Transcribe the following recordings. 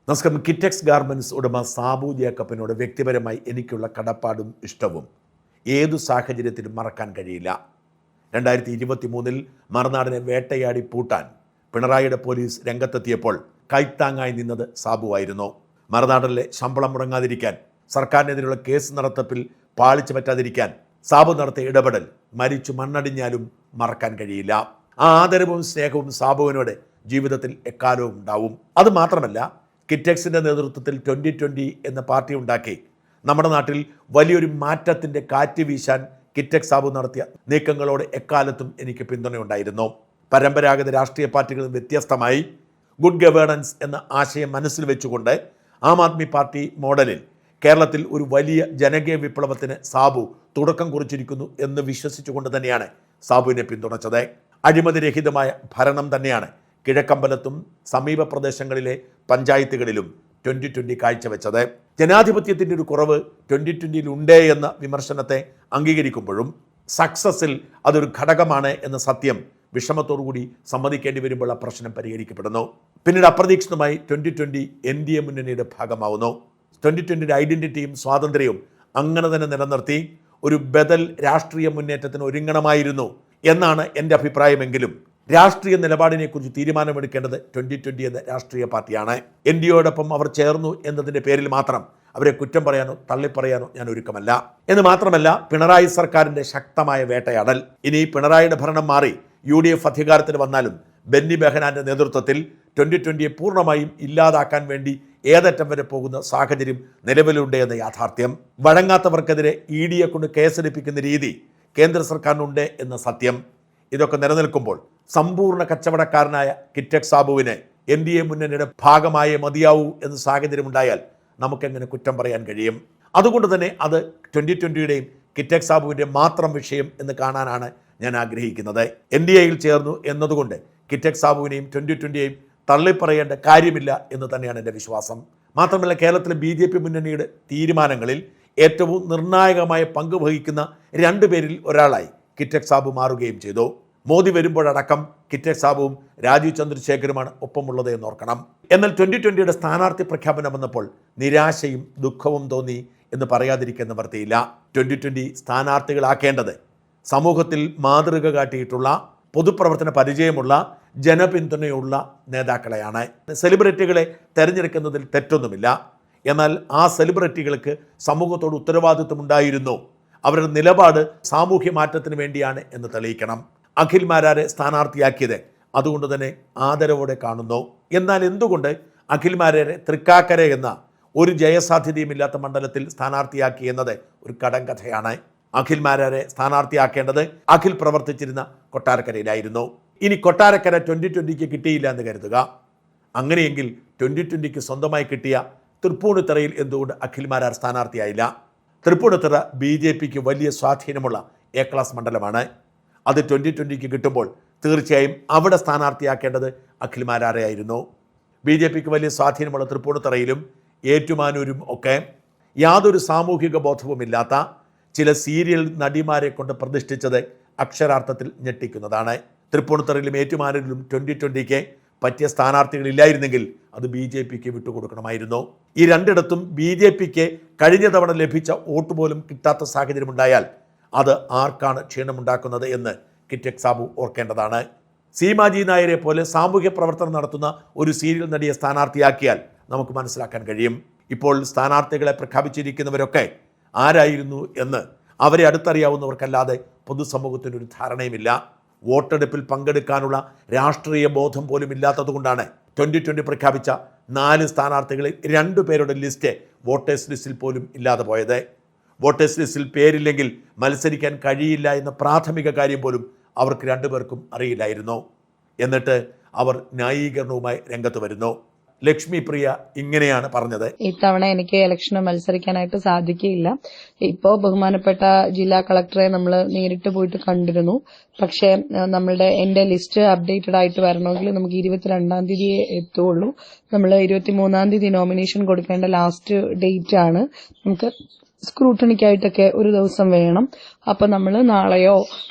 നമസ്കാരം. കിറ്റെക്സ് ഗാർമെന്റ്സ് ഉടമ സാബു ജേക്കബിനോട് വ്യക്തിപരമായി എനിക്കുള്ള കടപ്പാടും ഇഷ്ടവും ഏതു സാഹചര്യത്തിലും മറക്കാൻ കഴിയില്ല. 2023 മറുനാടിനെ വേട്ടയാടി പൂട്ടാൻ പിണറായിയുടെ പോലീസ് രംഗത്തെത്തിയപ്പോൾ കൈത്താങ്ങായി നിന്നത് സാബുവായിരുന്നു. മറുനാടിലെ ശമ്പളം മുടങ്ങാതിരിക്കാൻ, സർക്കാരിനെതിരെയുള്ള കേസ് നടത്തിപ്പിൽ പാളിച്ചു പറ്റാതിരിക്കാൻ സാബു നടത്തിയ ഇടപെടൽ മരിച്ചു മണ്ണടിഞ്ഞാലും മറക്കാൻ കഴിയില്ല. ആ ആദരവും സ്നേഹവും സാബുവിനോട് ജീവിതത്തിൽ എക്കാലവും ഉണ്ടാവും. അതുമാത്രമല്ല, കിറ്റെക്സിൻ്റെ നേതൃത്വത്തിൽ 2020 എന്ന പാർട്ടി ഉണ്ടാക്കി നമ്മുടെ നാട്ടിൽ വലിയൊരു മാറ്റത്തിൻ്റെ കാറ്റ് വീശാൻ കിറ്റെക്സ് സാബു നടത്തിയ നീക്കങ്ങളോട് എക്കാലത്തും എനിക്ക് പിന്തുണയുണ്ടായിരുന്നു. പരമ്പരാഗത രാഷ്ട്രീയ പാർട്ടികളിൽ വ്യത്യസ്തമായി ഗുഡ് ഗവേണൻസ് എന്ന ആശയം മനസ്സിൽ വെച്ചുകൊണ്ട് ആം ആദ്മി പാർട്ടി മോഡലിൽ കേരളത്തിൽ ഒരു വലിയ ജനകീയ വിപ്ലവത്തിന് സാബു തുടക്കം കുറിച്ചിരിക്കുന്നു എന്ന് വിശ്വസിച്ചുകൊണ്ട് തന്നെയാണ് സാബുവിനെ പിന്തുണച്ചത്. അഴിമതിരഹിതമായ ഭരണം തന്നെയാണ് കിഴക്കമ്പലത്തും സമീപ പ്രദേശങ്ങളിലെ പഞ്ചായത്തുകളിലും 2020 കാഴ്ചവെച്ചത്. ജനാധിപത്യത്തിൻ്റെ ഒരു കുറവ് 2020 ഉണ്ടേ എന്ന വിമർശനത്തെ അംഗീകരിക്കുമ്പോഴും സക്സസിൽ അതൊരു ഘടകമാണ് എന്ന സത്യം വിഷമത്തോടുകൂടി സമ്മതിക്കേണ്ടി വരുമ്പോൾ ആ പ്രശ്നം പരിഹരിക്കപ്പെടുന്നു. പിന്നീട് അപ്രതീക്ഷിതമായി 2020 NDA മുന്നണിയുടെ ഭാഗമാവുന്നു. 2020 ഐഡന്റിറ്റിയും സ്വാതന്ത്ര്യവും അങ്ങനെ തന്നെ നിലനിർത്തി ഒരു ബദൽ രാഷ്ട്രീയ മുന്നേറ്റത്തിന് ഒരുങ്ങണമായിരുന്നു എന്നാണ് എൻ്റെ അഭിപ്രായമെങ്കിലും രാഷ്ട്രീയ നിലപാടിനെക്കുറിച്ച് തീരുമാനമെടുക്കേണ്ടത് 2020 എന്ന രാഷ്ട്രീയ പാർട്ടിയാണ്. NDAയോടൊപ്പം അവർ ചേർന്നു എന്നതിൻ്റെ പേരിൽ മാത്രം അവരെ കുറ്റം പറയാനോ തള്ളിപ്പറയാനോ ഞാൻ ഒരുക്കമല്ല. എന്ന് മാത്രമല്ല, പിണറായി സർക്കാരിൻ്റെ ശക്തമായ വേട്ടയാടൽ. ഇനി പിണറായിയുടെ ഭരണം മാറി UDF അധികാരത്തിൽ വന്നാലും ബെന്നി ബെഹനാന്റെ നേതൃത്വത്തിൽ 2020 പൂർണ്ണമായും ഇല്ലാതാക്കാൻ വേണ്ടി ഏതറ്റം വരെ പോകുന്ന സാഹചര്യം നിലവിലുണ്ട് എന്ന യാഥാർത്ഥ്യം, വഴങ്ങാത്തവർക്കെതിരെ EDയെ കൊണ്ട് കേസെടുപ്പിക്കുന്ന രീതി കേന്ദ്ര സർക്കാരിനുണ്ട് എന്ന സത്യം, ഇതൊക്കെ നിലനിൽക്കുമ്പോൾ സമ്പൂർണ്ണ കച്ചവടക്കാരനായ കിറ്റെക്സ് സാബുവിനെ NDA മുന്നണിയുടെ ഭാഗമായേ മതിയാവൂ എന്ന സാഹചര്യമുണ്ടായാൽ നമുക്കെങ്ങനെ കുറ്റം പറയാൻ കഴിയും? അതുകൊണ്ട് തന്നെ അത് 2020യുടെയും കിറ്റെക്സ് സാബുവിൻ്റെ മാത്രം വിഷയം എന്ന് കാണാനാണ് ഞാൻ ആഗ്രഹിക്കുന്നത്. NDAയിൽ ചേർന്നു എന്നതുകൊണ്ട് കിറ്റെക്സ് സാബുവിനെയും 2020യെയും തള്ളിപ്പറയേണ്ട കാര്യമില്ല എന്ന് തന്നെയാണ് എൻ്റെ വിശ്വാസം. മാത്രമല്ല, കേരളത്തിലെ BJP മുന്നണിയുടെ തീരുമാനങ്ങളിൽ ഏറ്റവും നിർണായകമായ പങ്ക് വഹിക്കുന്ന 2 പേരിൽ ഒരാളായി കിറ്റെക്സ് സാബു മാറുകയും ചെയ്തു. മോദി വരുമ്പോഴടക്കം കിറ്റെക്സ് സാബുവും രാജീവ് ചന്ദ്രശേഖരുമാണ് ഒപ്പമുള്ളത് എന്നോർക്കണം. എന്നാൽ 2020യുടെ സ്ഥാനാർത്ഥി പ്രഖ്യാപനം വന്നപ്പോൾ നിരാശയും ദുഃഖവും തോന്നി എന്ന് പറയാതിരിക്കുന്ന നിവൃത്തിയില്ല. 2020 സ്ഥാനാർത്ഥികളാക്കേണ്ടത് സമൂഹത്തിൽ മാതൃക കാട്ടിയിട്ടുള്ള, പൊതുപ്രവർത്തന പരിചയമുള്ള, ജനപിന്തുണയുള്ള നേതാക്കളെയാണ്. സെലിബ്രിറ്റികളെ തിരഞ്ഞെടുക്കുന്നതിൽ തെറ്റൊന്നുമില്ല. എന്നാൽ ആ സെലിബ്രിറ്റികൾക്ക് സമൂഹത്തോട് ഉത്തരവാദിത്വമുണ്ടായിരുന്നു. അവരുടെ നിലപാട് സാമൂഹ്യ മാറ്റത്തിന് വേണ്ടിയാണ് എന്ന് തെളിയിക്കണം. അഖിൽ മാരാരെ സ്ഥാനാർത്ഥിയാക്കിയത് അതുകൊണ്ട് തന്നെ ആദരവോടെ കാണുന്നു. എന്നാൽ എന്തുകൊണ്ട് അഖിൽ മാരാരെ തൃക്കാക്കര എന്ന ഒരു ജയസാധ്യതയുമില്ലാത്ത മണ്ഡലത്തിൽ സ്ഥാനാർത്ഥിയാക്കി എന്നത് ഒരു കടങ്കഥയാണ്. അഖിൽ മാരാരെ സ്ഥാനാർത്ഥിയാക്കേണ്ടത് അഖിൽ പ്രവർത്തിച്ചിരുന്ന കൊട്ടാരക്കരയിലായിരുന്നു. ഇനി കൊട്ടാരക്കര 2020ക്ക് കിട്ടിയില്ല എന്ന് കരുതുക. അങ്ങനെയെങ്കിൽ 2020ക്ക് സ്വന്തമായി കിട്ടിയ തൃപ്പൂണിത്തറയിൽ എന്തുകൊണ്ട് അഖിൽ മാരാർ സ്ഥാനാർത്ഥിയായില്ല? തൃപ്പൂണിത്തറ BJPക്ക് വലിയ സ്വാധീനമുള്ള A ക്ലാസ് മണ്ഡലമാണ്. അത് 2020ക്ക് കിട്ടുമ്പോൾ തീർച്ചയായും അവിടെ സ്ഥാനാർത്ഥിയാക്കേണ്ടത് അഖിൽ മാരാരെയായിരുന്നു. BJPക്ക് വലിയ സ്വാധീനമുള്ള തൃപ്പൂണിത്തറയിലും ഏറ്റുമാനൂരും ഒക്കെ യാതൊരു സാമൂഹിക ബോധവുമില്ലാത്ത ചില സീരിയൽ നടിമാരെ കൊണ്ട് പ്രതിഷ്ഠിച്ചത് അക്ഷരാർത്ഥത്തിൽ ഞെട്ടിക്കുന്നതാണ്. തൃപ്പൂണിത്തറയിലും ഏറ്റുമാനൂരിലും 2020ക്ക് പറ്റിയ സ്ഥാനാർത്ഥികളില്ലായിരുന്നെങ്കിൽ അത് BJPക്ക് വിട്ടുകൊടുക്കണമായിരുന്നു. ഈ രണ്ടിടത്തും BJPക്ക് കഴിഞ്ഞ തവണ ലഭിച്ച വോട്ട് പോലും കിട്ടാത്ത സാഹചര്യമുണ്ടായാൽ അത് ആർക്കാണ് ക്ഷീണമുണ്ടാക്കുന്നത് എന്ന് കിറ്റെക്സ് സാബു ഓർക്കേണ്ടതാണ്. സീമാജി നായരെ പോലെ സാമൂഹ്യ പ്രവർത്തനം നടത്തുന്ന ഒരു സീരിയൽ നടിയെ സ്ഥാനാർത്ഥിയാക്കിയാൽ നമുക്ക് മനസ്സിലാക്കാൻ കഴിയും. ഇപ്പോൾ സ്ഥാനാർത്ഥികളെ പ്രഖ്യാപിച്ചിരിക്കുന്നവരൊക്കെ ആരായിരുന്നു എന്ന് അവരെ അടുത്തറിയാവുന്നവർക്കല്ലാതെ പൊതുസമൂഹത്തിനൊരു ധാരണയുമില്ല. വോട്ടെടുപ്പിൽ പങ്കെടുക്കാനുള്ള രാഷ്ട്രീയ ബോധം പോലും ഇല്ലാത്തതുകൊണ്ടാണ് 2020 പ്രഖ്യാപിച്ച 4 സ്ഥാനാർത്ഥികളിൽ 2 പേരുടെ ലിസ്റ്റ് വോട്ടേഴ്സ് ലിസ്റ്റിൽ പോലും ഇല്ലാതെ പോയത്. വോട്ടേഴ്സ് ലിസ്റ്റിൽ പേരില്ലെങ്കിൽ മത്സരിക്കാൻ കഴിയില്ല എന്ന പ്രാഥമിക കാര്യം പോലും അവർക്ക് 2 പേർക്കും അറിയില്ലായിരുന്നു. എന്നിട്ട് അവർ ന്യായീകരണവുമായി രംഗത്ത് വരുന്നു. ലക്ഷ്മി പ്രിയ ഇങ്ങനെയാണ് പറഞ്ഞത്: ഇത്തവണ എനിക്ക് ഇലക്ഷന് മത്സരിക്കാനായിട്ട് സാധിക്കില്ല. ഇപ്പോ ബഹുമാനപ്പെട്ട ജില്ലാ കളക്ടറെ നമ്മൾ നേരിട്ട് പോയിട്ട് കണ്ടിരുന്നു. പക്ഷെ എന്റെ ലിസ്റ്റ് അപ്ഡേറ്റഡ് ആയിട്ട് വരണമെങ്കിൽ നമുക്ക് 22-ാം തീയതിയെ എത്തുള്ളൂ. നമ്മൾ 23-ാം തീയതി നോമിനേഷൻ കൊടുക്കേണ്ട ലാസ്റ്റ് ഡേറ്റ് ആണ്. നമുക്ക് സ്ക്രൂട്ടണിക്കായിട്ടൊക്കെ ഒരു ദിവസം വേണം. അപ്പൊ നമ്മൾ നാളെയോ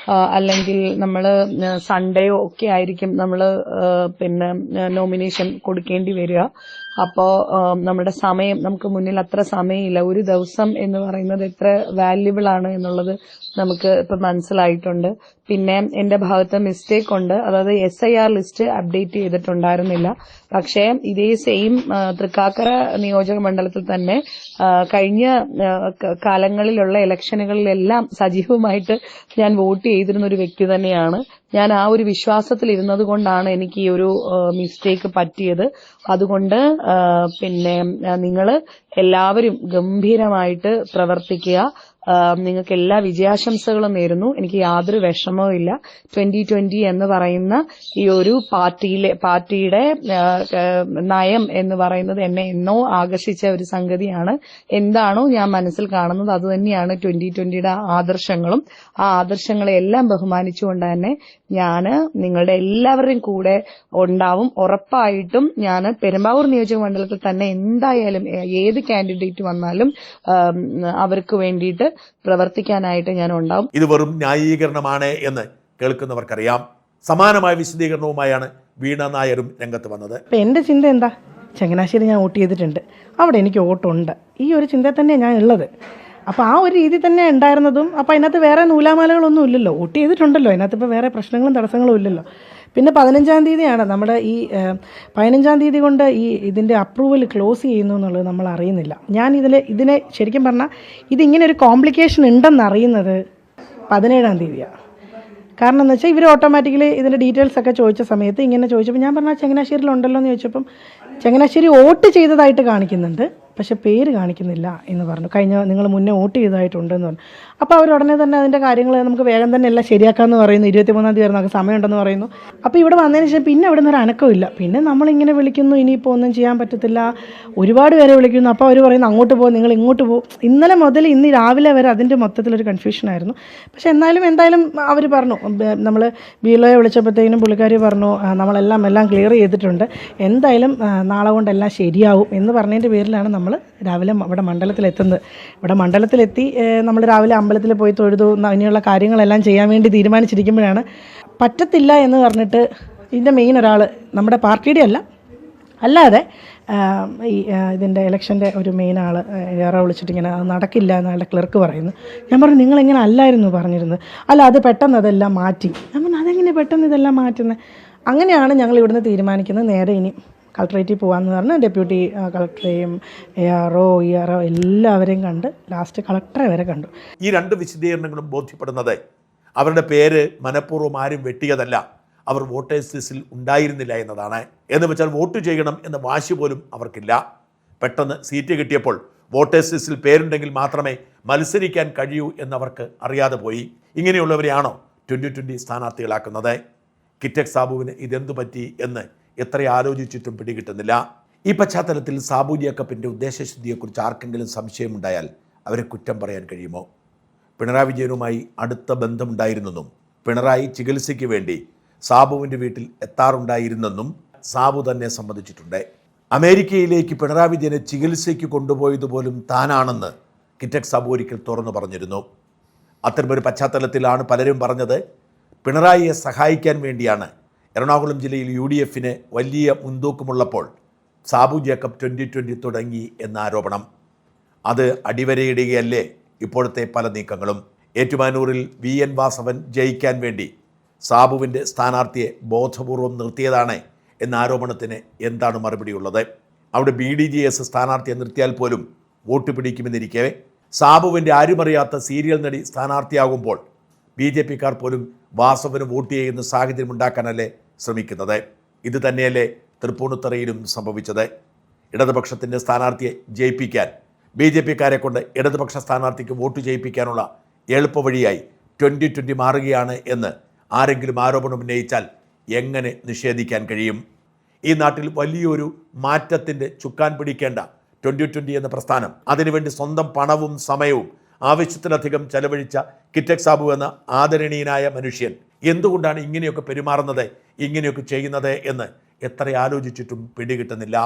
അല്ലെങ്കിൽ നമ്മൾ സൺഡേയോ ഒക്കെ ആയിരിക്കും നമ്മൾ നോമിനേഷൻ കൊടുക്കേണ്ടി വരിക. അപ്പോൾ നമ്മുടെ സമയം, നമുക്ക് മുന്നിൽ അത്ര സമയമില്ല. ഒരു ദിവസം എന്ന് പറയുന്നത് എത്ര വാല്യുബിൾ ആണ് എന്നുള്ളത് നമുക്ക് ഇപ്പൊ മനസ്സിലായിട്ടുണ്ട്. പിന്നെ എന്റെ ഭാഗത്ത് മിസ്റ്റേക്ക് ഉണ്ട്, അതായത് SIR ലിസ്റ്റ് അപ്ഡേറ്റ് ചെയ്തിട്ടുണ്ടായിരുന്നില്ല. പക്ഷേ ഇതേ സെയിം തൃക്കാക്കര നിയോജക മണ്ഡലത്തിൽ തന്നെ കഴിഞ്ഞ കാലങ്ങളിലുള്ള ഇലക്ഷനുകളിലെല്ലാം സജീവമായിട്ട് ഞാൻ വോട്ട് ചെയ്തിരുന്ന ഒരു വ്യക്തി തന്നെയാണ്. ഞാൻ ആ ഒരു വിശ്വാസത്തിൽ ഇരുന്നത് കൊണ്ടാണ് എനിക്ക് ഈ ഒരു മിസ്റ്റേക്ക് പറ്റിയത്. അതുകൊണ്ട് പിന്നെ നിങ്ങൾ എല്ലാവരും ഗംഭീരമായിട്ട് പ്രവർത്തിക്കുക. നിങ്ങൾക്ക് എല്ലാ വിജയാശംസകളും നേരുന്നു. എനിക്ക് യാതൊരു വിഷമവും ഇല്ല. 2020 എന്ന് പറയുന്ന ഈ ഒരു പാർട്ടിയുടെ നയം എന്ന് പറയുന്നത് എന്നെ എന്നോ ആകർഷിച്ച ഒരു സംഗതിയാണ്. എന്താണോ ഞാൻ മനസ്സിൽ കാണുന്നത് അത് തന്നെയാണ് 2020യുടെ ആദർശങ്ങളും. ആ ആദർശങ്ങളെ എല്ലാം ബഹുമാനിച്ചുകൊണ്ട് തന്നെ ഞാൻ നിങ്ങളുടെ എല്ലാവരുടെയും കൂടെ ഉണ്ടാവും. ഉറപ്പായിട്ടും ഞാൻ പെരുമ്പാവൂർ നിയോജക മണ്ഡലത്തിൽ തന്നെ എന്തായാലും ഏത് കാൻഡിഡേറ്റ് വന്നാലും അവർക്ക് വേണ്ടിയിട്ട് പ്രവർത്തിക്കാനായിട്ട് ഞാൻ ഉണ്ടാവും. ഇത് വെറും ന്യായീകരണമാണ് എന്ന് കേൾക്കുന്നവർക്കറിയാം. സമാനമായ വിശദീകരണവുമായാണ് വീണ നായരും രംഗത്ത് വന്നത്. എന്റെ ചിന്ത എന്താ, ചങ്ങനാശ്ശേരി ഞാൻ വോട്ട് ചെയ്തിട്ടുണ്ട്, അവിടെ എനിക്ക് വോട്ടുണ്ട്, ഈ ഒരു ചിന്തയിൽ തന്നെയാണ് ഞാൻ ഉള്ളത്. അപ്പോൾ ആ ഒരു രീതി തന്നെ ഉണ്ടായിരുന്നതും. അപ്പോൾ അതിനകത്ത് വേറെ നൂലാമാലകളൊന്നും ഇല്ലല്ലോ, വോട്ട് ചെയ്തിട്ടുണ്ടല്ലോ, അതിനകത്ത് ഇപ്പോൾ വേറെ പ്രശ്നങ്ങളും തടസ്സങ്ങളും ഇല്ലല്ലോ. പിന്നെ 15-ാം തീയതിയാണ് നമ്മുടെ ഈ 15-ാം തീയതി കൊണ്ട് ഇതിൻ്റെ അപ്രൂവൽ ക്ലോസ് ചെയ്യുന്നു എന്നുള്ളത് നമ്മൾ അറിയുന്നില്ല. ഞാൻ ഇതിനെ ശരിക്കും പറഞ്ഞാൽ ഇതിങ്ങനെ ഒരു കോംപ്ലിക്കേഷൻ ഉണ്ടെന്ന് അറിയുന്നത് 17-ാം തീയതിയാണ്. കാരണം എന്ന് വെച്ചാൽ ഇവർ ഓട്ടോമാറ്റിക്കലി ഇതിൻ്റെ ഡീറ്റെയിൽസ് ഒക്കെ ചോദിച്ച സമയത്ത് ഇങ്ങനെ ചോദിച്ചപ്പോൾ ഞാൻ പറഞ്ഞാൽ ചങ്ങനാശ്ശേരിയിലുണ്ടല്ലോ എന്ന് ചോദിച്ചപ്പം ചങ്ങനാശ്ശേരി വോട്ട് ചെയ്തതായിട്ട് കാണിക്കുന്നുണ്ട്, പക്ഷെ പേര് കാണിക്കുന്നില്ല എന്ന് പറഞ്ഞു. നിങ്ങൾ മുന്നേ വോട്ട് ചെയ്തതായിട്ടുണ്ടെന്ന് പറഞ്ഞു. അപ്പോൾ അവർ ഉടനെ തന്നെ അതിൻ്റെ കാര്യങ്ങൾ നമുക്ക് വേഗം തന്നെ എല്ലാം ശരിയാക്കാമെന്ന് പറയുന്നു. 23-ാം തീയതി നമുക്ക് സമയമുണ്ടെന്ന് പറയുന്നു. അപ്പോൾ ഇവിടെ വന്നതിന് ശേഷം പിന്നെ അവിടെ നിന്ന് ഒരു അനക്കമില്ല. പിന്നെ നമ്മളിങ്ങനെ വിളിക്കുന്നു, ഇനിയിപ്പോൾ ഒന്നും ചെയ്യാൻ പറ്റത്തില്ല, ഒരുപാട് പേരെ വിളിക്കുന്നു. അപ്പോൾ അവർ പറയുന്നു അങ്ങോട്ട് പോകും, നിങ്ങൾ ഇങ്ങോട്ട് പോകും. ഇന്നലെ മുതൽ ഇന്ന് രാവിലെ വരെ അതിൻ്റെ മൊത്തത്തിലൊരു കൺഫ്യൂഷനായിരുന്നു. പക്ഷെ എന്തായാലും അവർ പറഞ്ഞു, നമ്മൾ ബിലോയെ വിളിച്ചപ്പോഴത്തേക്കിനും പുള്ളിക്കാരി പറഞ്ഞു നമ്മളെല്ലാം ക്ലിയർ ചെയ്തിട്ടുണ്ട്, എന്തായാലും നാളെ കൊണ്ടെല്ലാം ശരിയാവും എന്ന് പറഞ്ഞതിൻ്റെ പേരിലാണ് നമ്മൾ രാവിലെ ഇവിടെ മണ്ഡലത്തിലെത്തുന്നത്. ഇവിടെ മണ്ഡലത്തിലെത്തി നമ്മൾ രാവിലെ അമ്പലത്തിൽ പോയി തൊഴുതു, ഇനിയുള്ള കാര്യങ്ങളെല്ലാം ചെയ്യാൻ വേണ്ടി തീരുമാനിച്ചിരിക്കുമ്പോഴാണ് പറ്റത്തില്ല എന്ന് പറഞ്ഞിട്ട് ഇതിൻ്റെ മെയിൻ ഒരാൾ, നമ്മുടെ പാർട്ടിയുടെ അല്ലാതെ ഇതിൻ്റെ ഇലക്ഷൻ്റെ ഒരു മെയിൻ ആൾ വേറെ വിളിച്ചിട്ട് ഇങ്ങനെ അത് നടക്കില്ല എന്ന് അയാളുടെ ക്ലർക്ക് പറയുന്നു. ഞാൻ പറഞ്ഞു നിങ്ങളിങ്ങനെ അല്ലായിരുന്നു പറഞ്ഞിരുന്നത്. അല്ല അത് പെട്ടെന്ന് അതെല്ലാം മാറ്റി. ഞാൻ പറഞ്ഞു അതെങ്ങനെ പെട്ടെന്ന് ഇതെല്ലാം മാറ്റുന്നത്? അങ്ങനെയാണ് ഞങ്ങൾ ഇവിടുന്ന് തീരുമാനിക്കുന്നത്. നേരെ ഇനി കളക്ട്രേറ്റിൽ പോകാമെന്ന് പറഞ്ഞ് ഡെപ്യൂട്ടി കളക്ടറെയും ARO എല്ലാവരെയും കണ്ട് ലാസ്റ്റ് കളക്ടറെ വരെ കണ്ടു. ഈ രണ്ട് വിശദീകരണങ്ങളും ബോധ്യപ്പെടുന്നത് അവരുടെ പേര് മനഃപൂർവ്വം ആരും വെട്ടിയതല്ല, അവർ വോട്ടേഴ്സ് ലിസ്റ്റിൽ ഉണ്ടായിരുന്നില്ല എന്നതാണ്. എന്ന് വെച്ചാൽ വോട്ട് ചെയ്യണം എന്ന വാശി പോലും അവർക്കില്ല. പെട്ടെന്ന് സീറ്റ് കിട്ടിയപ്പോൾ വോട്ടേഴ്സ് ലിസ്റ്റിൽ പേരുണ്ടെങ്കിൽ മാത്രമേ മത്സരിക്കാൻ കഴിയൂ എന്നവർക്ക് അറിയാതെ പോയി. ഇങ്ങനെയുള്ളവരെയാണോ 2020 സ്ഥാനാർത്ഥികളാക്കുന്നത്? കിറ്റക് സാബുവിന് ഇതെന്തു പറ്റി എന്ന് എത്ര ആലോചിച്ചിട്ടും പിടികിട്ടുന്നില്ല. ഈ പശ്ചാത്തലത്തിൽ സാബു ജേക്കബിൻ്റെ ഉദ്ദേശശുദ്ധിയെക്കുറിച്ച് ആർക്കെങ്കിലും സംശയമുണ്ടായാൽ അവരെ കുറ്റം പറയാൻ കഴിയുമോ? പിണറായി വിജയനുമായി അടുത്ത ബന്ധമുണ്ടായിരുന്നെന്നും പിണറായി ചികിത്സയ്ക്ക് വേണ്ടി സാബുവിൻ്റെ വീട്ടിൽ എത്താറുണ്ടായിരുന്നെന്നും സാബു തന്നെ സമ്മതിച്ചിട്ടുണ്ട്. അമേരിക്കയിലേക്ക് പിണറായി വിജയനെ ചികിത്സയ്ക്ക് കൊണ്ടുപോയതുപോലും താനാണെന്ന് കിറ്റക് സാബു ഒരിക്കൽ തുറന്നു പറഞ്ഞിരുന്നു. അത്തരമൊരു പശ്ചാത്തലത്തിലാണ് പലരും പറഞ്ഞത് പിണറായിയെ സഹായിക്കാൻ വേണ്ടിയാണ് എറണാകുളം ജില്ലയിൽ UDFന് വലിയ മുൻതൂക്കമുള്ളപ്പോൾ സാബു ജേക്കബ് 2020 തുടങ്ങി എന്ന ആരോപണം. അത് അടിവരയിടുകയല്ലേ ഇപ്പോഴത്തെ പല നീക്കങ്ങളും? ഏറ്റുമാനൂരിൽ VN വാസവൻ ജയിക്കാൻ വേണ്ടി സാബുവിൻ്റെ സ്ഥാനാർത്ഥിയെ ബോധപൂർവം നിർത്തിയതാണ് എന്ന ആരോപണത്തിന് എന്താണ് മറുപടിയുള്ളത്? അവിടെ BDJS സ്ഥാനാർത്ഥിയെ നിർത്തിയാൽ പോലും വോട്ട് പിടിക്കുമെന്നിരിക്കെ സാബുവിൻ്റെ ആരുമറിയാത്ത സീരിയൽ നടി സ്ഥാനാർത്ഥിയാകുമ്പോൾ BJPക്കാർ പോലും വാസവന് വോട്ട് ചെയ്യുന്ന സാഹചര്യം ഉണ്ടാക്കാനല്ലേ ശ്രമിക്കുന്നത്? ഇത് തന്നെയല്ലേ തൃപ്പൂണിത്തുറയിലും സംഭവിച്ചത്? ഇടതുപക്ഷത്തിൻ്റെ സ്ഥാനാർത്ഥിയെ ജയിപ്പിക്കാൻ BJPക്കാരെ കൊണ്ട് ഇടതുപക്ഷ സ്ഥാനാർത്ഥിക്ക് വോട്ട് ചെയ്യിപ്പിക്കാനുള്ള എളുപ്പവഴിയായി 2020 മാറുകയാണ് എന്ന് ആരെങ്കിലും ആരോപണം ഉന്നയിച്ചാൽ എങ്ങനെ നിഷേധിക്കാൻ കഴിയും? ഈ നാട്ടിൽ വലിയൊരു മാറ്റത്തിൻ്റെ ചുക്കാൻ പിടിക്കേണ്ട 2020 എന്ന പ്രസ്ഥാനം, അതിനുവേണ്ടി സ്വന്തം പണവും സമയവും ആവശ്യത്തിലധികം ചെലവഴിച്ച കിറ്റക് സാബു എന്ന ആദരണീയനായ മനുഷ്യൻ എന്തുകൊണ്ടാണ് ഇങ്ങനെയൊക്കെ പെരുമാറുന്നത്, ഇങ്ങനെയൊക്കെ ചെയ്യുന്നത് എന്ന് എത്ര ആലോചിച്ചിട്ടും പിടികിട്ടുന്നില്ല.